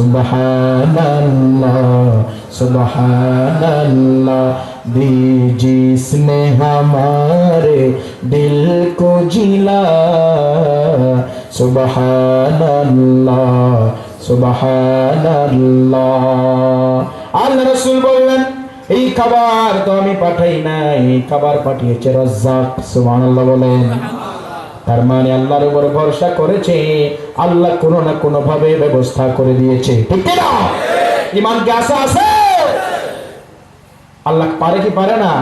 सुबहानल्लाह सुबहानल्लाह जिसने हमारे दिल को जिला सुबहानल्लाह सुबहानल्लाह। আল্লাহ রাসূল বললেন এই খাবার তো আমি পাঠাই নাই, এই খাবার পাঠিয়েছে রাজ্জাক। সুবহানাল্লাহ বলেন। তার মানে আল্লাহর উপর ভরসা করেছে, আল্লাহ কোনো না কোনো ভাবে ব্যবস্থা করে দিয়েছে, ঠিক কি না? ঈমান কি আছে? আল্লাহ পারে কি পারে না?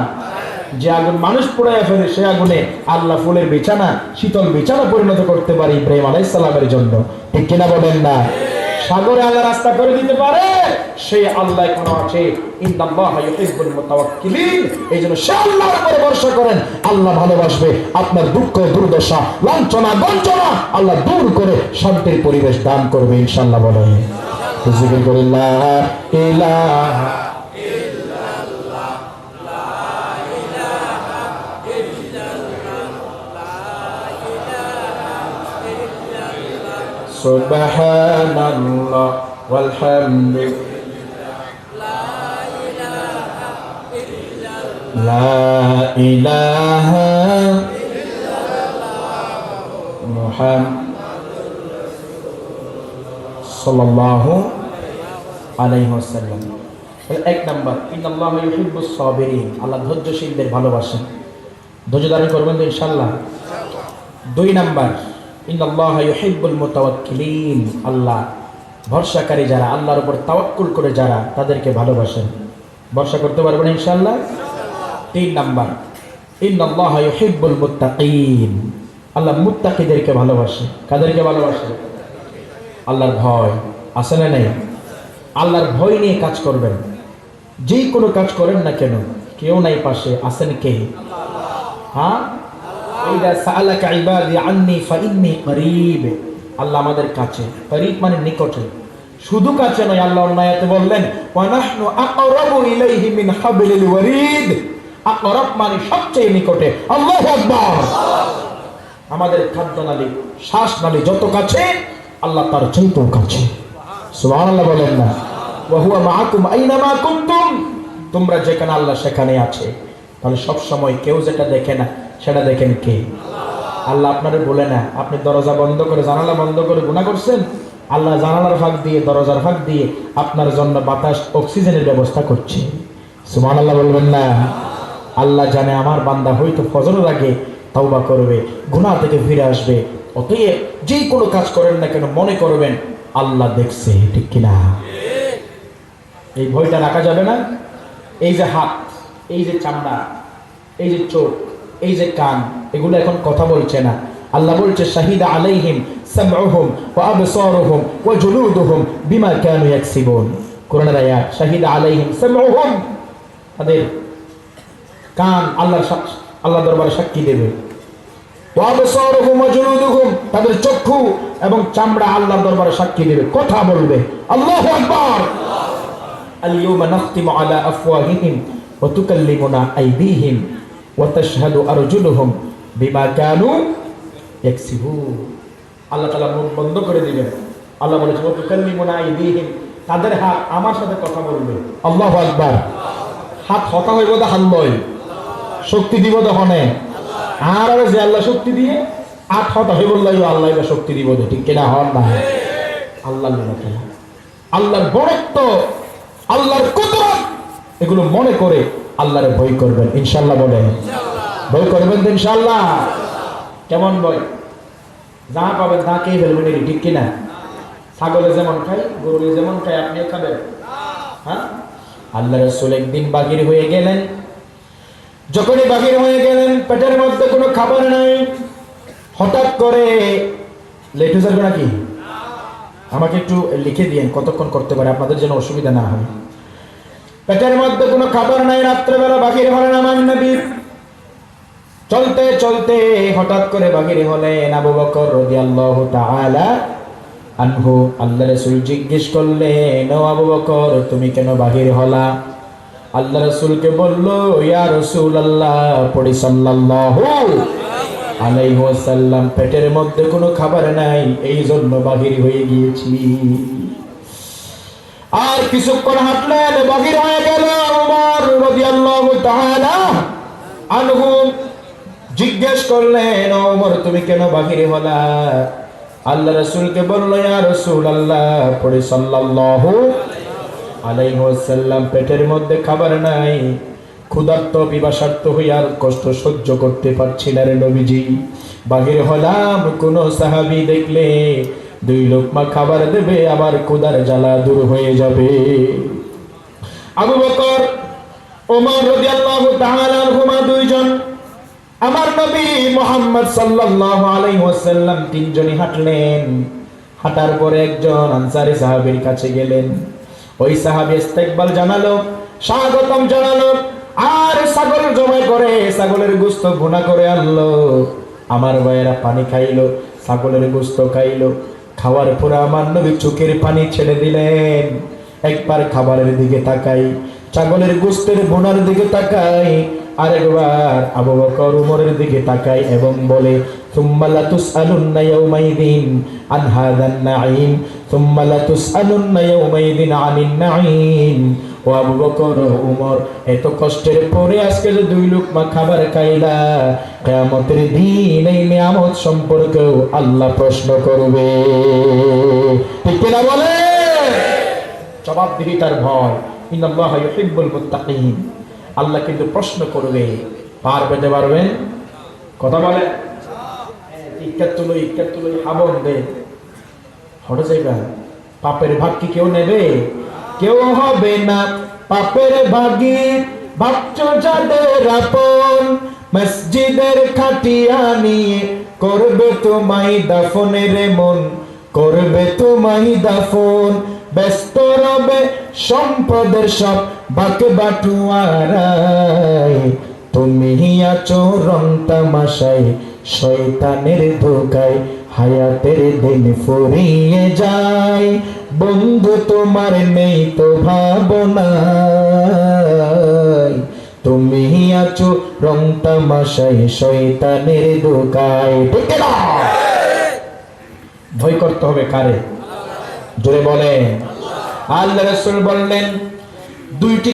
যে আগুন মানুষ পোড়ায় ফেলে সে আগুনে আল্লাহ ফুলের বিছানা, শীতল বিছানা পরিণত করতে পারে ইব্রাহিম আলাইহিস সালামের জন্য, ঠিক কিনা বলেন না? সাগরে আল্লাহ রাস্তা করে দিতে পারে, সেই আল্লাহ কোনো আছে। ইন্নাল্লাহা ইউহিব্বুল মুতাওয়াক্কিলিন। এইজন্য সে আল্লাহর উপর ভরসা করেন, আল্লাহ ভালোবাসবে। আপনার দুঃখ দুর্দশা লাঞ্ছনা গঞ্জনা আল্লাহ দূর করে শান্তির পরিবেশ দান করবে ইনশাআল্লাহ। বলেন জিকির করে লা ইলাহা ইল্লাল্লাহ লা ইলাহা ইল্লাল্লাহ লা ইলাহা ইল্লাল্লাহ সুবহানাল্লাহ ওয়ালহামদুলিল্লাহ লা ইলাহা ইল্লাল্লাহ মুহাম্মাদুর রাসূলুল্লাহ সাল্লাল্লাহু আলাইহি ওয়াসাল্লাম। এক নাম্বার ইন্নাল্লাহা ইউহিব্বুস সাবিরিন, আল্লাহ ধৈর্যশীলদের ভালোবাসেন। ধৈর্য ধারণ করবেন তো ইনশাআল্লাহ। দুই নাম্বার ইন্নাল্লাহা ইউহিব্বুল মুতাওয়াক্কিলিন, আল্লাহ ভরসাকারী যারা, আল্লাহর উপর তাওয়াক্কুল করে যারা, তাদেরকে ভালোবাসেন। ভরসা করতে পারবেন ইনশাআল্লাহ। তিন নাম্বার ইন্নাল্লাহা ইউহিব্বুল মুত্তাকিন, আল্লাহ মুত্তাকিদেরকে ভালোবাসে। কাদেরকে ভালোবাসে? আল্লাহর ভয় আছে না নেই? আল্লাহর ভয় নিয়ে কাজ করবেন। যেই কোনো কাজ করেন না কেন, কেউ নাই পাশে, আছেন কে? হ্যাঁ, ইদা সাআলাকা ইবাদি আন্নী ফাইন্নী করিব, আল্লাহ আমাদের কাছে। করিব মানে নিকটে, শুধু কাছে নয়। আল্লাহ অন্য আয়াতে বললেন ওয়া নাহনু আকরাবু ইলাইহি মিন হাবলিল ওয়ারিদ, আকরাব মানে সবচেয়ে নিকটে। আল্লাহু আকবার। আমাদের খাদ্যনালী শ্বাসনালী যত কাছে, আল্লাহ তার চাইতেও কাছে। সুবহানাল্লাহ বলেন না? ওয়া হুয়া মাআকুম আইনামা কুনতুম, তোমরা যেখানে আল্লাহ সেখানে আছে। তাহলে সব সময় কেউ যেটা দেখে না সেটা দেখেন কে? আল্লাহ আপনারে বলে না, আপনি দরজা বন্ধ করে জানালা বন্ধ করে গুনাহ করছেন, আল্লাহ জানালার ফাঁক দিয়ে দরজার ফাঁক দিয়ে আপনার জন্য বাতাস অক্সিজেনের ব্যবস্থা করছে। সুবহানাল্লাহ বলবেন না? আল্লাহ জানে আমার বান্দা হয়তো ফজরের আগে তওবা করবে, গুনাহ থেকে ফিরে আসবে। অতএব যেই কোনো কাজ করেন না কেন মনে করবেন আল্লাহ দেখছে, ঠিক কিনা? এই ভয়টা রাখা যাবে না। এই যে হাত, এই যে চামড়া, এই যে চোখ, এই যে কান, এগুলো এখন কথা বলছে না। আল্লাহ বলছে শাহিদা আলাইহিম সামউহুম ওয়া আবসারুহুম ওয়া জুলুদুহুম বিমা কানু ইয়াকসিবুন। কোরআনের আয়াত, শাহিদা আলাইহিম সামউহুম, তাদের কান আল্লাহ দরবারে সাক্ষী দেবে। ওয়া আবসারুহুম ওয়া জুলুদুহুম, তাদের চক্ষু এবং চামড়া আল্লাহর দরবারে সাক্ষী দেবে, কথা বলবে। আল্লাহু আকবার। আল-ইয়াওমা নাখতিমু আলা আফওয়াহিহিম ওয়া তুকাল্লিমুনা আইদিহিম ওয়া তাশহাদু আরজুলুহুম বিমা কানু ইয়াকসিবুন। আল্লাহ তাআলা মুখ বন্ধ করে দিবেন। আল্লাহ বলেছেন ওয়া তুকাল্লিমুনা আইদিহিম, তাদের হাত আমার সাথে কথা বলবে। আল্লাহু আকবার। হাত হতা হইব দা হাল্লয়, শক্তি দিব দহনে। আর যে আল্লাহ শক্তি দিয়ে আট হতা হইব লাইও, আল্লাহ এবার শক্তি দিব, ঠিক কিনা? হন না? আল্লাহর নিরাপত্তা, আল্লাহর বড়ত্ব, আল্লাহর কুদরত, এগুলো মনে করে আল্লাহরে ভয় করবেন ইনশাআল্লাহ। বলেন ভয় করবেন তো ইনশাআল্লাহ। কেমন ভয়? যা পাবেন তা খেয়ে ফেলবেন, ঠিক কিনা? ছাগলে যেমন খাই, গরু যেমন খাই, আপনিও খাবেন। হ্যাঁ, আল্লাহ রাসূল একদিন বাগির হয়ে গেলেন। যখনই বাগির হয়ে গেলেন, পেটের মধ্যে কোনো খাবার নাই। হঠাৎ করে লেট হয়ে যাবে নাকি? আমাকে একটু লিখে দিয়েন কতক্ষণ করতে পারে, আপনাদের জন্য অসুবিধা না হয়। পেটের মধ্যে কোনো খাবার নাই, রাত্রেবেলা বাগির হলেন আমার নবী। চলতে চলতে হঠাৎ করে বাগির হলেন আবু বকর রাদিয়াল্লাহু তাআলা আনহু। আল্লাহ রাসূল জিজ্ঞেস করলেন, ও আবু বকর তুমি কেন বাগির হলা? আল্লাহ রাসূলকে বলল, ইয়া রাসূলুল্লাহ, পড়ি সাল্লাল্লাহু আলাইহি ওয়াসাল্লাম, পেটের মধ্যে কোনো খাবার নাই, এই জন্য বাহির হয়ে গিয়েছি। আর কিছুক্ষণ হাঁটলেন, বাহির হয়ে গেল উমর রাদিয়াল্লাহু তাআলা আনহু। জিজ্ঞেস করলেন, ওমর তুমি কেন বাহিরে হলা? আল্লাহ রাসূলকে বলল, ইয়া রাসূলুল্লাহ, পড়ে সাল্লাল্লাহু আলাইহি ওয়াসাল্লাম, পেটের মধ্যে খাবার নাই, ক্ষুধার্ত পিপাসার্ত হয়ে আর কষ্ট সহ্য করতে পারছি না রে নবীজি। বাহির হলাম, কোন সাহাবী দেখলে 2 লোকমা খাবার দেবে, আবার ক্ষুধার জ্বালা দূর হয়ে যাবে। আবু বকর, ওমর রাদিয়াল্লাহু তাআলা আনহুমা দুইজন, আমার নবী মুহাম্মদ সাল্লাল্লাহু আলাইহি ওয়াসাল্লাম তিনজনই হাঁটলেন। হাঁটার পরে একজন আনসারী সাহাবীর কাছে গেলেন। ওই সাহাবী ইস্তেকবাল জানালো, স্বাগতম জানালো, আর ছাগল জবাই করে ছাগলের গোশত ভুনা করে আনলো। আমার ভাইয়েরা পানি খাইলো, ছাগলের গোশত খাইলো। খাওয়ার পরে আমার নবী চোখের পানি ছেড়ে দিলেন। একবার খাবারের দিকে তাকাই, ছাগলের গোশতের ভুনার দিকে তাকাই, আরেকবার আবু বকর উমরের দিকে তাকাই এবং বলে, সুম্মা লাতুসআলুন্না ইয়াউমাইযিন আন হাযান নাঈম, সুম্মা লাতুসআলুন্না ইয়াউমাইযিন আনিন নাঈম। ও আবু বকর ও উমর, এত কষ্টের পরে আজকে যে 2 লোকমা খাবার খাইলা, কিয়ামতের দিন এই নিয়ামত সম্পর্কেও আল্লাহ প্রশ্ন করবে। ঠিক কিনা বলে? জবাবদিহিতার ভয়। ইন্নাল্লাহা ইউহিব্বুল মুত্তাকিন। আল্লাহ কিন্তু প্রশ্ন করবে, পার পেতে পারবেন? কথা বলে ইক্কাতুলই হাবন দে হড়ে যাইবা। পাপের ভাগ কি কেউ নেবে? কেউ হবে না পাপের ভাগী। ভাবছো যাদের আপন, মসজিদের খাটিয়া নিয়ে করবে তোমায় দাফনের মন, করবে তোমায় দাফন। ব্যস্ত রবে সম্পদের সব বাক বাটুয়ারায়, তুমি আছো রং তামাশায় শয়তানের ধোকায়। হায়াতের দিন ফুরিয়ে যায়, বন্ধু তোমার নেই তো ভাবনায়। তুমি আছো রং তামাশায় শয়তানের ধোকায়। ঠিক না? ভয় করতে হবে কারে? জোরে বলেন। আল্লাহ রাসূল বললেন, 2টি